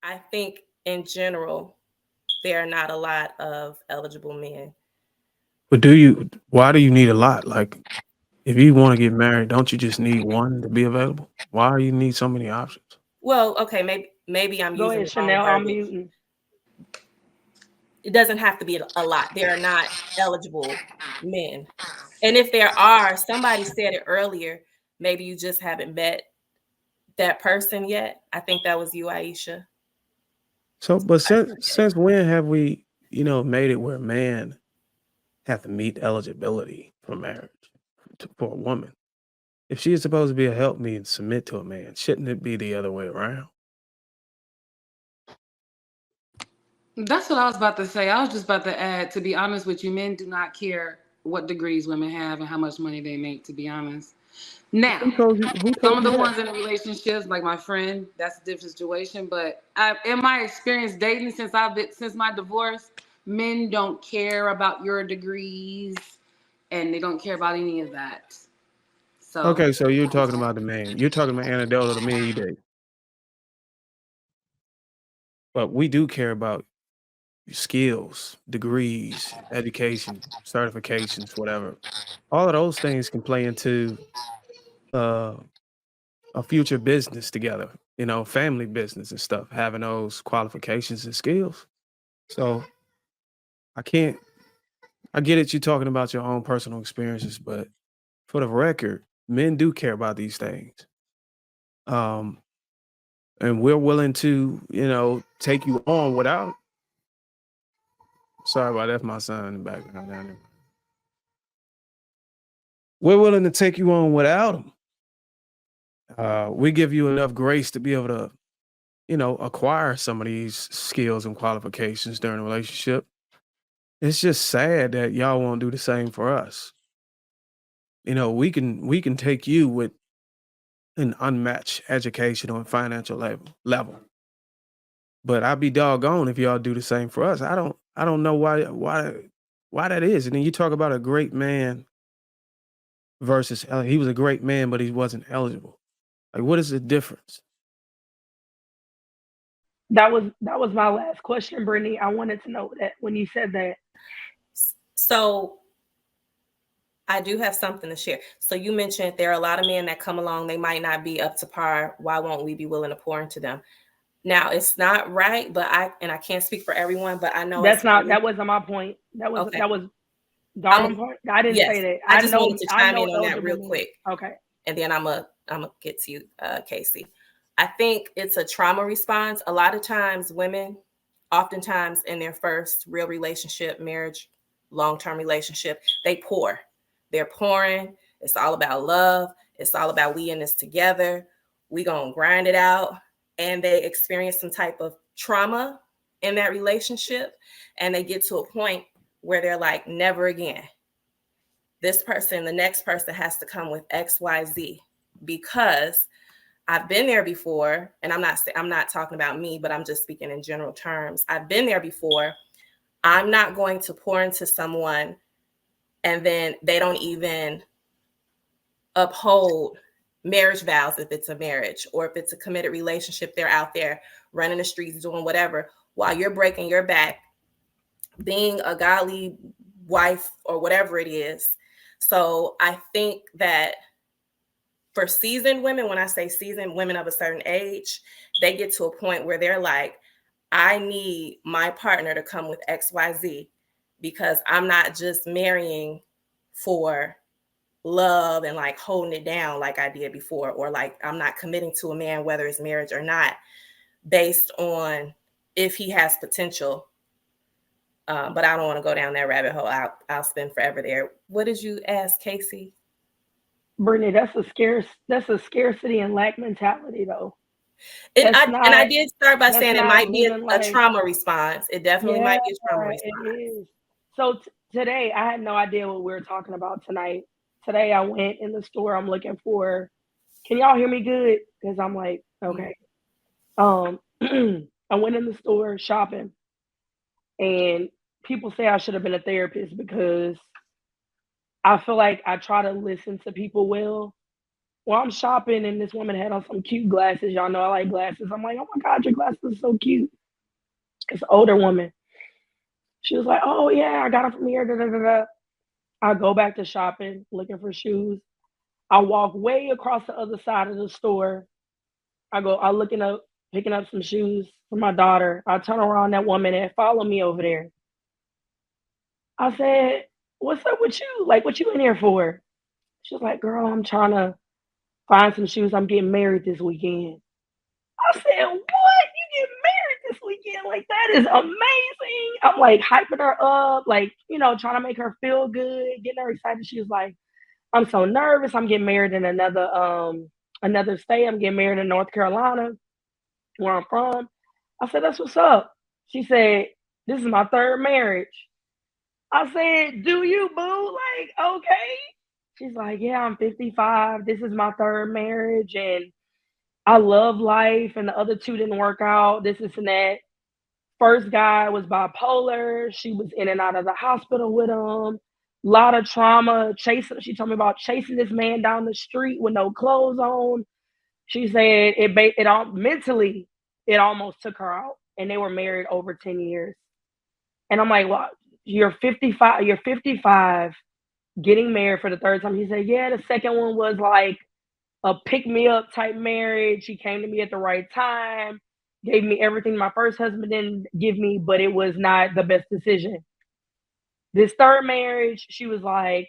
I think in general, there are not a lot of eligible men. But why do you need a lot? Like, if you want to get married, don't you just need one to be available? Why do you need so many options? Well, okay, maybe I'm Go using ahead, the wrong Chanel. I'm verbiage. muting. It doesn't have to be a lot. There are not eligible men. And if there are, somebody said it earlier, maybe you just haven't met that person yet. I think that was you, Aisha. So, but since when have we, made it where man have to meet eligibility for marriage for a woman? If she is supposed to be a help me and submit to a man, shouldn't it be the other way around? That's what I was about to say. I was just about to add, to be honest with you, men do not care what degrees women have and how much money they make, to be honest. Now, Who told you? Who some told of you the that? ones in the relationships, like my friend, that's a different situation. But in my experience dating since my divorce, men don't care about your degrees and they don't care about any of that. So Okay, so you're talking about the man. You're talking about anecdotal to me you date. But we do care about skills, degrees, education, certifications, whatever. All of those things can play into uh, a future business together, family business and stuff, having those qualifications and skills. So I can't, I get it, you talking about your own personal experiences, but for the record, men do care about these things. Um, and we're willing to, take you on without. Sorry about that, that's my son in the background down there. We're willing to take you on without them. We give you enough grace to be able to, acquire some of these skills and qualifications during a relationship. It's just sad that y'all won't do the same for us. We can take you with an unmatched educational and financial level. But I'd be doggone if y'all do the same for us. I don't know why that is. And then you talk about a great man versus he was a great man, but he wasn't eligible. Like, what is the difference? That was my last question, Brittany. I wanted to know that when you said that. So I do have something to share. So you mentioned there are a lot of men that come along, they might not be up to par. Why won't we be willing to pour into them? Now it's not right, but I can't speak for everyone, but I know That wasn't my point. okay. That was I'm Dawn point. I didn't yes, say that. I just wanted to I chime know in on that eligible real men. quick. Okay. And then I'm gonna get to you, Casey. I think it's a trauma response. A lot of times women, oftentimes in their first real relationship, marriage, long-term relationship, they pour. They're pouring. It's all about love. It's all about we in this together. We gonna grind it out. And they experience some type of trauma in that relationship. And they get to a point where they're like, never again. This person, the next person has to come with XYZ, because I've been there before, and I'm not talking about me, but I'm just speaking in general terms. I've been there before. I'm not going to pour into someone and then they don't even uphold marriage vows if it's a marriage, or if it's a committed relationship, they're out there running the streets doing whatever while you're breaking your back, being a godly wife or whatever it is. So I think that for seasoned women, when I say seasoned women of a certain age, they get to a point where they're like, I need my partner to come with XYZ, because I'm not just marrying for love and like holding it down like I did before, or like I'm not committing to a man, whether it's marriage or not, based on if he has potential. But I don't want to go down that rabbit hole. I'll spend forever there. What did you ask, Casey? Brittany, that's a scarcity and lack mentality though. And That's I not did start by that's saying it not might be living a life. trauma response. It definitely Yeah, might be a trauma it response. is. So today I had no idea what we were talking about tonight. Today I went in the store. I'm looking for. Can y'all hear me good? Because I'm like, okay. I went in the store shopping, and people say I should have been a therapist because I feel like I try to listen to people well, Well, I'm shopping and this woman had on some cute glasses. Y'all know I like glasses. I'm like, oh my God, your glasses are so cute. It's an older woman. She was like, oh yeah, I got them from here. Da, da, da, da. I go back to shopping, looking for shoes. I walk way across the other side of the store. I picking up some shoes for my daughter. I turn around, that woman and follow me over there. I said, what's up with you? Like, what you in here for? She was like, girl, I'm trying to find some shoes. I'm getting married this weekend. I said, what? You get married this weekend? Like, that is amazing. I'm like hyping her up, like, trying to make her feel good, getting her excited. She was like, I'm so nervous. I'm getting married in another state. I'm getting married in North Carolina, where I'm from. I said, that's what's up. She said, this is my third marriage. I said, do you, boo? Like, okay. She's like, yeah, I'm 55. This is my third marriage, and I love life, and the other two didn't work out, this and that. First guy was bipolar. She was in and out of the hospital with him. A lot of trauma. She told me about chasing this man down the street with no clothes on. She said mentally, it almost took her out, and they were married over 10 years. And I'm like, well, you're 55, getting married for the third time. He said, yeah, the second one was like a pick-me-up type marriage. He came to me at the right time, gave me everything my first husband didn't give me, but it was not the best decision. This third marriage, she was like,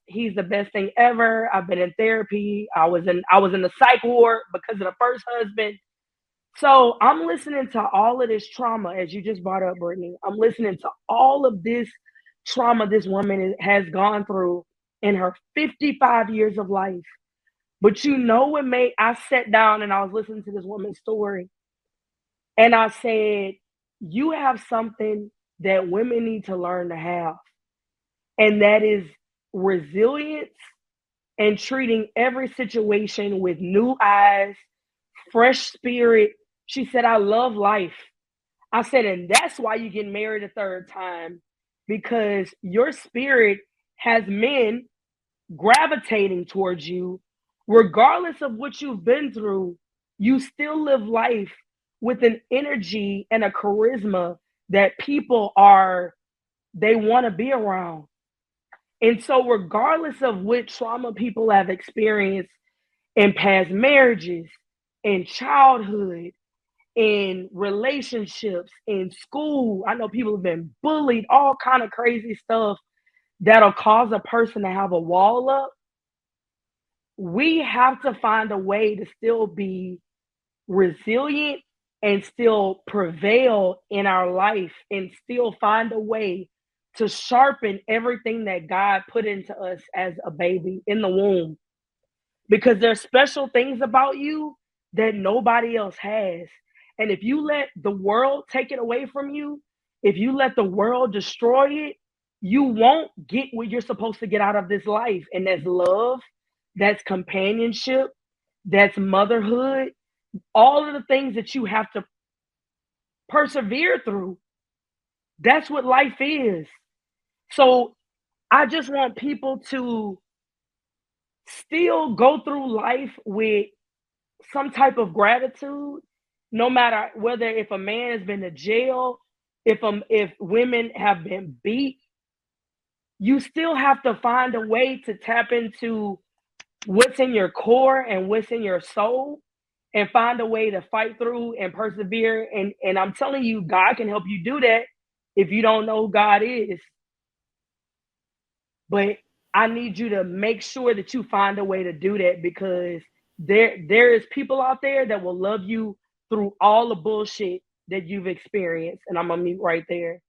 he's the best thing ever. I've been in therapy. I was in the psych ward because of the first husband. So I'm listening to all of this trauma, as you just brought up, Brittany. I'm listening to all of this trauma this woman has gone through in her 55 years of life. But I sat down and I was listening to this woman's story, and I said, you have something that women need to learn to have, and that is resilience and treating every situation with new eyes, fresh spirit. She said, I love life. I said, and that's why you get married a third time, because your spirit has men gravitating towards you. Regardless of what you've been through, you still live life with an energy and a charisma that they want to be around. And so regardless of what trauma people have experienced in past marriages, in childhood, in relationships, in school, I know people have been bullied, all kind of crazy stuff that'll cause a person to have a wall up. We have to find a way to still be resilient and still prevail in our life, and still find a way to sharpen everything that God put into us as a baby in the womb. Because there's special things about you that nobody else has. And if you let the world take it away from you, if you let the world destroy it, you won't get what you're supposed to get out of this life. And that's love, that's companionship, that's motherhood, all of the things that you have to persevere through. That's what life is. So I just want people to still go through life with some type of gratitude, no matter whether if a man has been to jail, if women have been beat, you still have to find a way to tap into what's in your core and what's in your soul, and find a way to fight through and persevere. And I'm telling you, God can help you do that if you don't know who God is. But I need you to make sure that you find a way to do that, because there is people out there that will love you through all the bullshit that you've experienced. And I'm gonna mute right there.